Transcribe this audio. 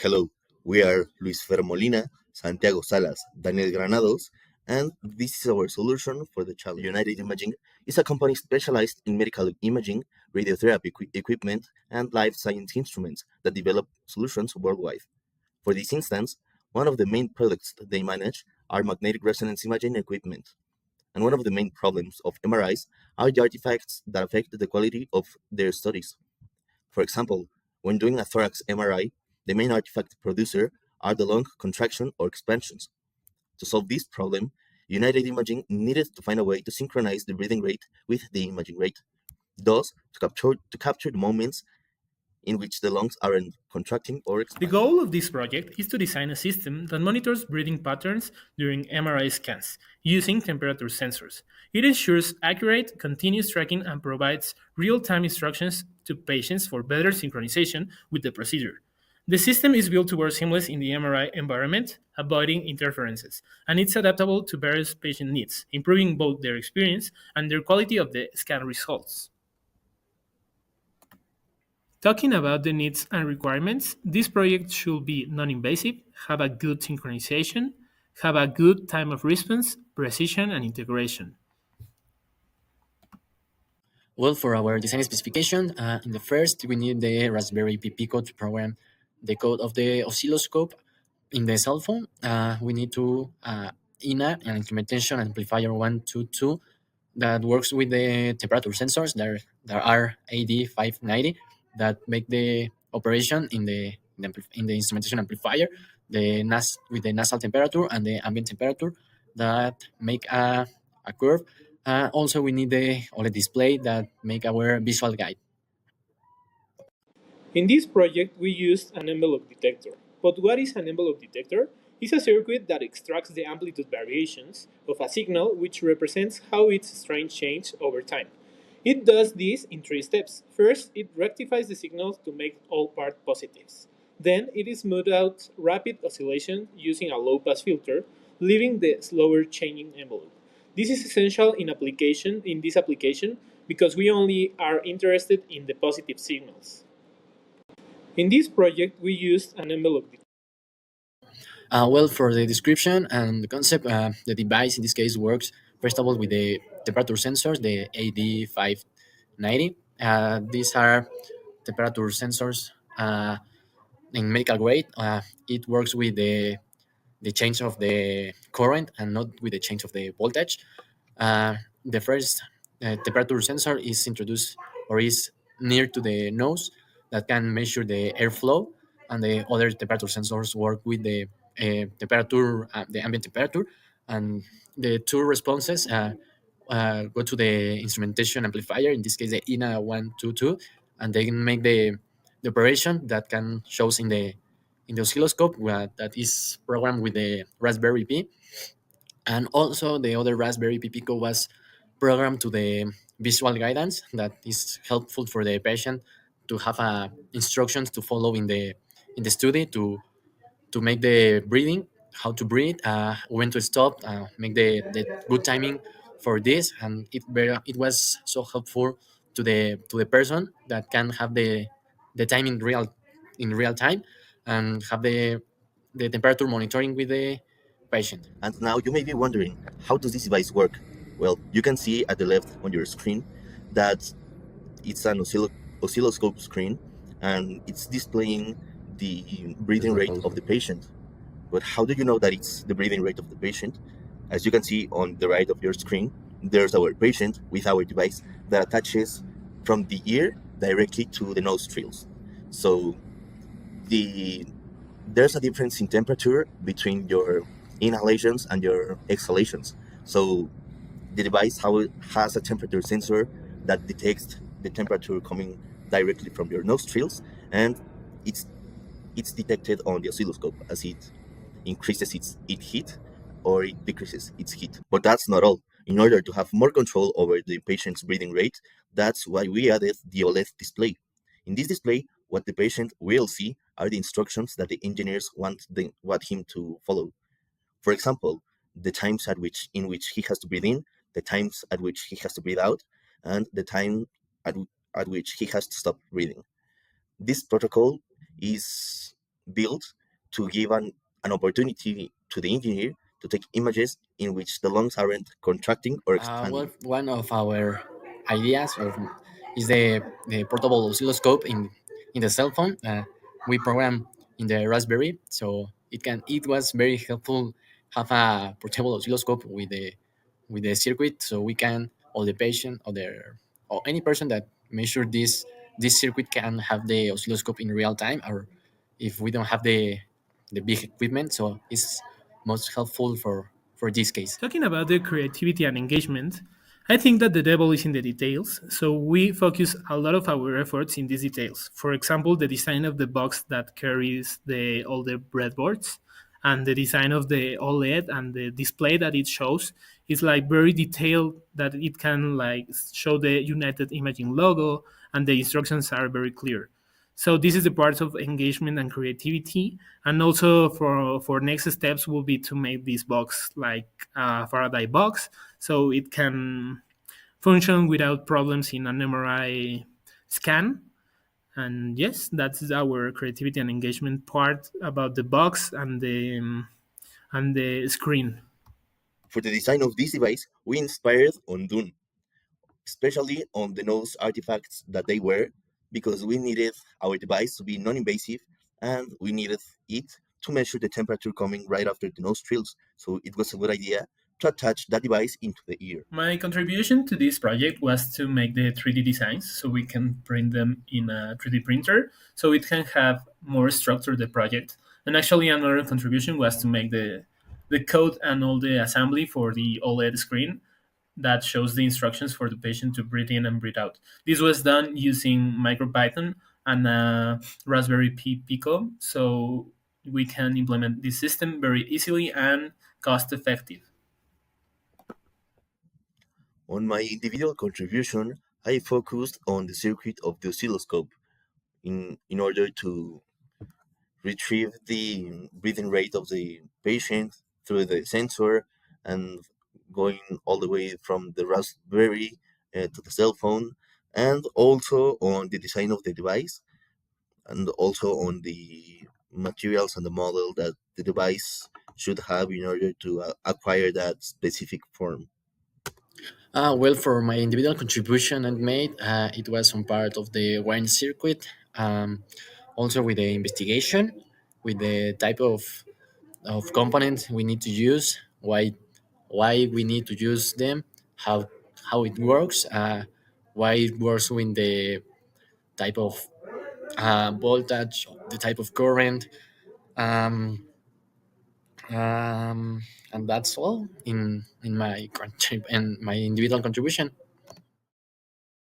Hello, we are Luis Fer Molina, Santiago Salas, Daniel Granados, and this is our solution for the challenge. United Imaging is a company specialized in medical imaging, radiotherapy equipment, and life science instruments that develop solutions worldwide. For this instance, one of the main products that they manage are magnetic resonance imaging equipment. And one of the main problems of MRIs are the artifacts that affect the quality of their studies. For example, when doing a thorax MRI, the main artifact producer are the lung contraction or expansions. To solve this problem, United Imaging needed to find a way to synchronize the breathing rate with the imaging rate, thus to capture the moments in which the lungs aren't contracting or The expanding. goal of this project is to design a system that monitors breathing patterns during MRI scans using temperature sensors. It ensures accurate, continuous tracking and provides real time instructions to patients for better synchronization with the procedure. The system is built to work seamless in the MRI environment, avoiding interferences, and it's adaptable to various patient needs, improving both their experience and their quality of the scan results. Talking about the needs and requirements, this project should be non invasive, have a good synchronization, have a good time of response, precision, and integration. Well, for our design specification, in the first, we need the Raspberry Pi Pico to program the code of the oscilloscope. In the cell phone, we need to INA and instrumentation amplifier 122 that works with the temperature sensors. There are AD590 that make the operation in the instrumentation amplifier, with the nasal temperature and the ambient temperature that make a curve. Also, we need the OLED display that make our visual guide. In this project, we used an envelope detector. But what is an envelope detector? It's a circuit that extracts the amplitude variations of a signal which represents how its strength changes over time. It does this in three steps. First, it rectifies the signals to make all part positives. Then, it smooths out rapid oscillation using a low pass filter, leaving the slower changing envelope. This is essential in this application because we only are interested in the positive signals. In this project, we used an envelope. Well, for the description and the concept, the device in this case works first of all with the temperature sensors, the AD590. These are temperature sensors in medical grade. It works with the change of the current and not with the change of the voltage. The first temperature sensor is introduced or is near to the nose that can measure the airflow, and the other temperature sensors work with the ambient temperature, and the two responses go to the instrumentation amplifier. In this case, the INA 122, and they can make the operation that can shows in the oscilloscope that is programmed with the Raspberry Pi, and also the other Raspberry Pi Pico was programmed to the visual guidance that is helpful for the patient to have instructions to follow in the study to make the breathing, how to breathe, when to stop, make the good timing for this, and it was so helpful to the person that can have the time in real time and have the temperature monitoring with the patient. And now you may be wondering, how does this device work? Well, you can see at the left on your screen that it's an oscilloscope screen and it's displaying the breathing rate of the patient. But how do you know that it's the breathing rate of the patient? As you can see on the right of your screen, there's our patient with our device that attaches from the ear directly to the nostrils. So the there's a difference in temperature between your inhalations and your exhalations. So the device has a temperature sensor that detects the temperature coming directly from your nostrils, and it's it's detected on the oscilloscope as it increases its heat or it decreases its heat. But that's not all. In order to have more control over the patient's breathing rate, that's why we added the OLED display. In this display, what the patient will see are the instructions that the engineers want him to follow. For example, the times in which he has to breathe in, the times at which he has to breathe out, and the time at, at which he has to stop breathing. This protocol is built to give an opportunity to the engineer to take images in which the lungs aren't contracting or Well, expanding. one of our ideas is the portable oscilloscope in the cell phone. We program in the Raspberry, so it was very helpful have a portable oscilloscope with the circuit, so we can or the patient or any person that measure this circuit can have the oscilloscope in real time, or if we don't have the big equipment, so it's most helpful for this case. Talking about the creativity and engagement, I think that the devil is in the details, so we focus a lot of our efforts in these details. For example, the design of the box that carries all the breadboards, and the design of the OLED and the display that it shows is like very detailed, that it can like show the United Imaging logo, and the instructions are very clear. So this is the part of engagement and creativity, and also for next steps will be to make this box like a Faraday box, so it can function without problems in an MRI scan. And yes, that's our creativity and engagement part about the box and the screen. For the design of this device, we inspired on Dune, especially on the nose artifacts that they were, because we needed our device to be non-invasive and we needed it to measure the temperature coming right after the nostrils. So it was a good idea to attach that device into the ear. My contribution to this project was to make the 3D designs so we can print them in a 3D printer so it can have more structure the project. And actually another contribution was to make the code and all the assembly for the OLED screen that shows the instructions for the patient to breathe in and breathe out. This was done using MicroPython and Raspberry Pi Pico, so we can implement this system very easily and cost effective. On my individual contribution, I focused on the circuit of the oscilloscope in order to retrieve the breathing rate of the patient through the sensor and going all the way from the Raspberry to the cell phone, and also on the design of the device, and also on the materials and the model that the device should have in order to acquire that specific form. Well, for my individual contribution I made, it was on part of the wine circuit, also with the investigation, with the type of components we need to use, why we need to use them, how it works, why it works with the type of voltage, the type of current, um, and that's all in my in my individual contribution.